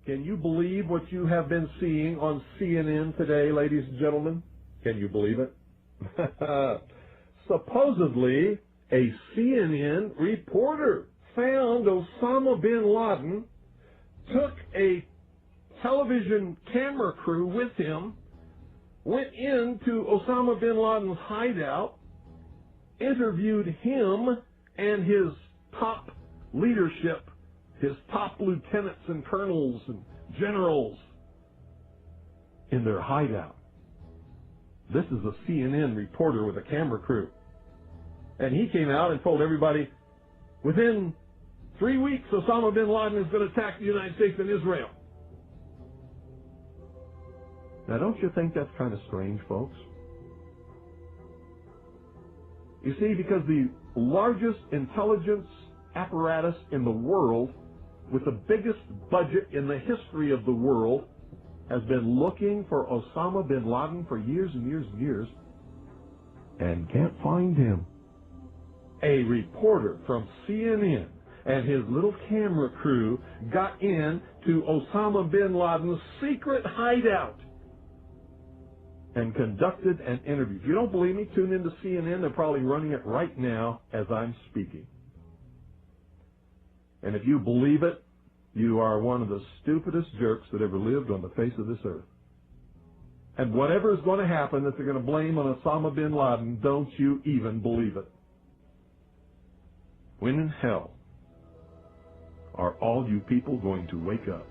Can you believe what you have been seeing on CNN today, ladies and gentlemen? Can you believe it? Supposedly, a CNN reporter found Osama bin Laden, took a television camera crew with him, went into Osama bin Laden's hideout, interviewed him and his top leadership, his top lieutenants and colonels and generals in their hideout. This is a CNN reporter with a camera crew. And he came out and told everybody, within 3 weeks, Osama bin Laden is going to attack the United States and Israel. Now, don't you think that's kind of strange, folks? You see, because the largest intelligence apparatus in the world, with the biggest budget in the history of the world, has been looking for Osama bin Laden for years and years and years, and can't find him. A reporter from CNN and his little camera crew got in to Osama bin Laden's secret hideout and conducted an interview. If you don't believe me, tune into CNN. They're probably running it right now as I'm speaking. And if you believe it, you are one of the stupidest jerks that ever lived on the face of this earth. And whatever is going to happen that they're going to blame on Osama bin Laden, don't you even believe it. When in hell are all you people going to wake up?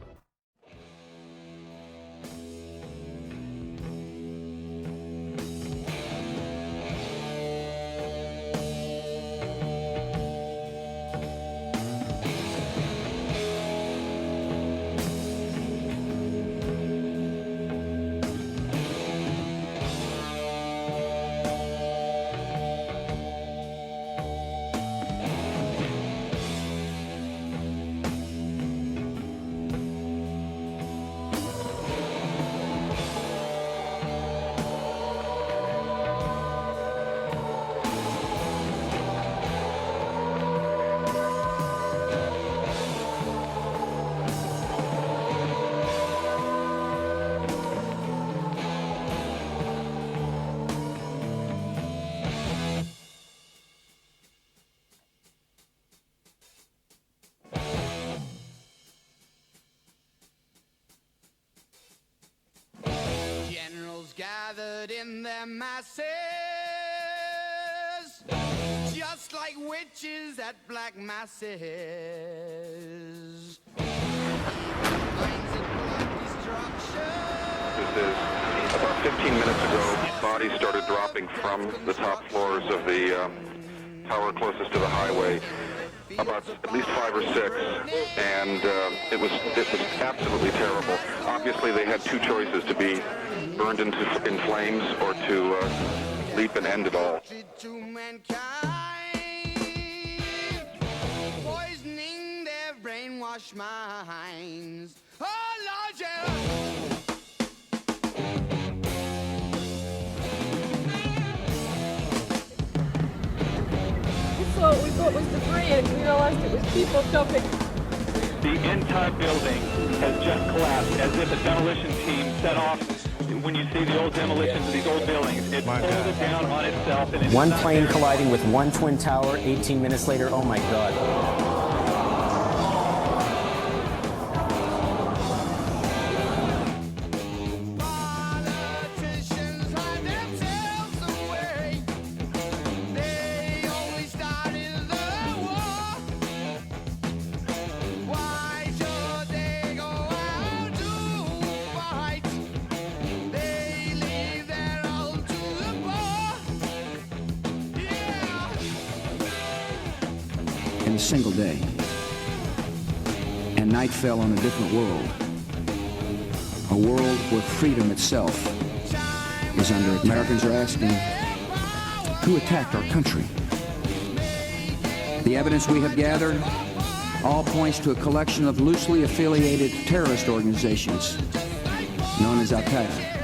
Gathered in their masses, just like witches at black masses. This is about 15 minutes ago. Bodies started dropping from the top floors of the tower closest to the highway. About at least 5 or 6, and it was absolutely terrible. Obviously, they had two choices: to be burned in flames or to leap and end it all. Poisoning their brainwashed minds. Oh, Lord, yeah. What we thought was debris and we realized it was people jumping. The entire building has just collapsed as if a demolition team set off. When you see the old demolitions of these old buildings, it pulled it down on itself. And one plane colliding with one twin tower, 18 minutes later, oh my God. In a single day, and night fell on a different world, a world where freedom itself is under attack. Americans are asking, who attacked our country? The evidence we have gathered all points to a collection of loosely affiliated terrorist organizations known as Al-Qaeda.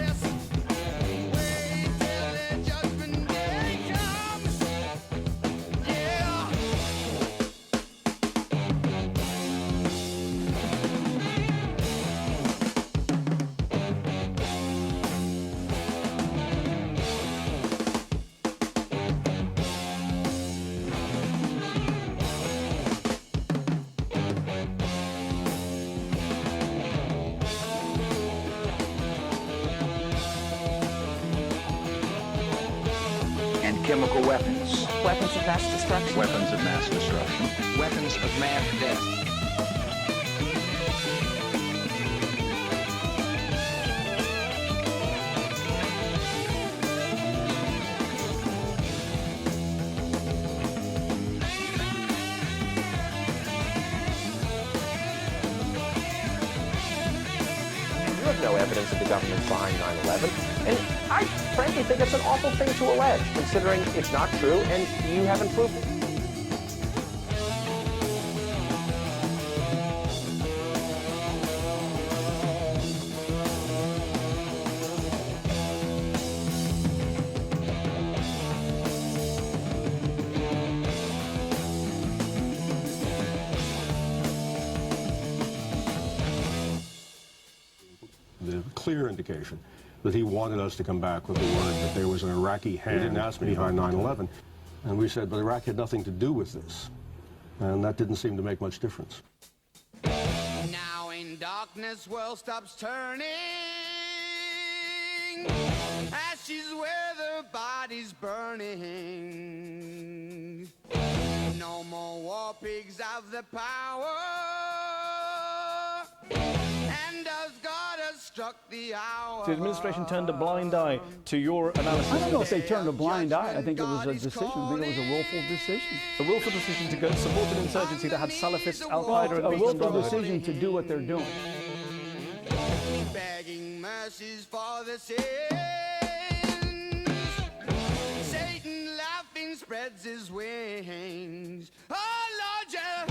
chemical weapons. Weapons of mass destruction. Weapons of mass destruction. Weapons of mass death. No evidence of the government behind 9/11, and I frankly think it's an awful thing to allege, considering it's not true and you haven't proved it. The clear indication that he wanted us to come back with the word that there was an Iraqi hand behind 9/11. And we said, but Iraq had nothing to do with this. And that didn't seem to make much difference. Now in darkness, world stops turning. Ashes where the body's burning. No more war pigs have the power. And as God has struck the hour. The administration turned a blind eye to your analysis. I don't know if they turned a blind eye. I think it was a decision. I think it was a willful decision. A willful decision to go support an insurgency that had Salafists, Al-Qaeda, and a willful decision to do what they're doing. Begging mercies for the sins. Satan laughing spreads his wings. Oh Lord, yeah.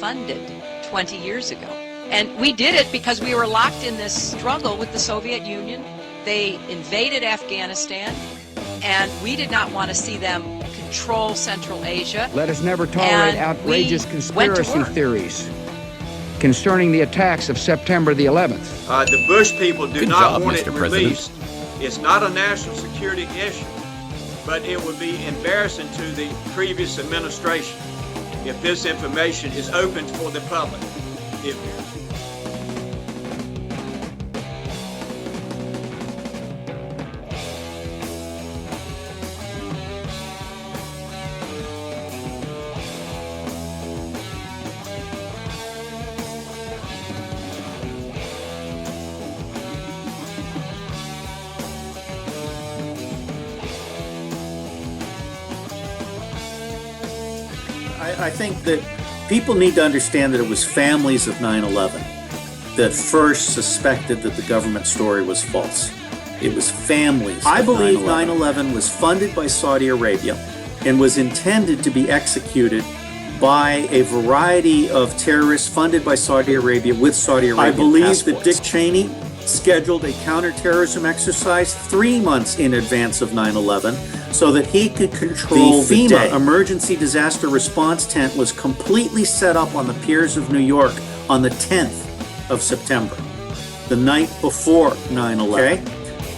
Funded 20 years ago. And we did it because we were locked in this struggle with the Soviet Union. They invaded Afghanistan, and we did not want to see them control Central Asia. Let us never tolerate outrageous conspiracy theories concerning the attacks of September the 11th. The Bush people do not want it released. It's not a national security issue, but it would be embarrassing to the previous administration if this information is open for the public. I think that people need to understand that it was families of 9/11 that first suspected that the government story was false. It was families. I believe 9/11 was funded by Saudi Arabia and was intended to be executed by a variety of terrorists funded by Saudi Arabia with Saudi Arabian passports. I believe that Dick Cheney scheduled a counterterrorism exercise 3 months in advance of 9/11 so that he could control the FEMA emergency disaster response tent was completely set up on the piers of New York on the 10th of September, the night before 9/11. Okay?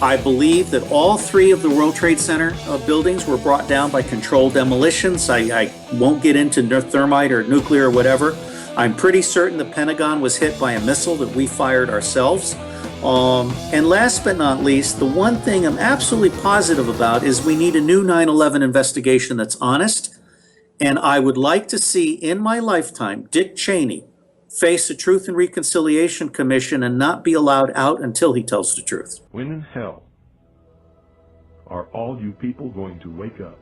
I believe that all 3 of the World Trade Center buildings were brought down by controlled demolitions. I won't get into thermite or nuclear or whatever. I'm pretty certain the Pentagon was hit by a missile that we fired ourselves. And last but not least, the one thing I'm absolutely positive about is we need a new 9/11 investigation that's honest. And I would like to see in my lifetime Dick Cheney face the Truth and Reconciliation Commission and not be allowed out until he tells the truth. When in hell are all you people going to wake up?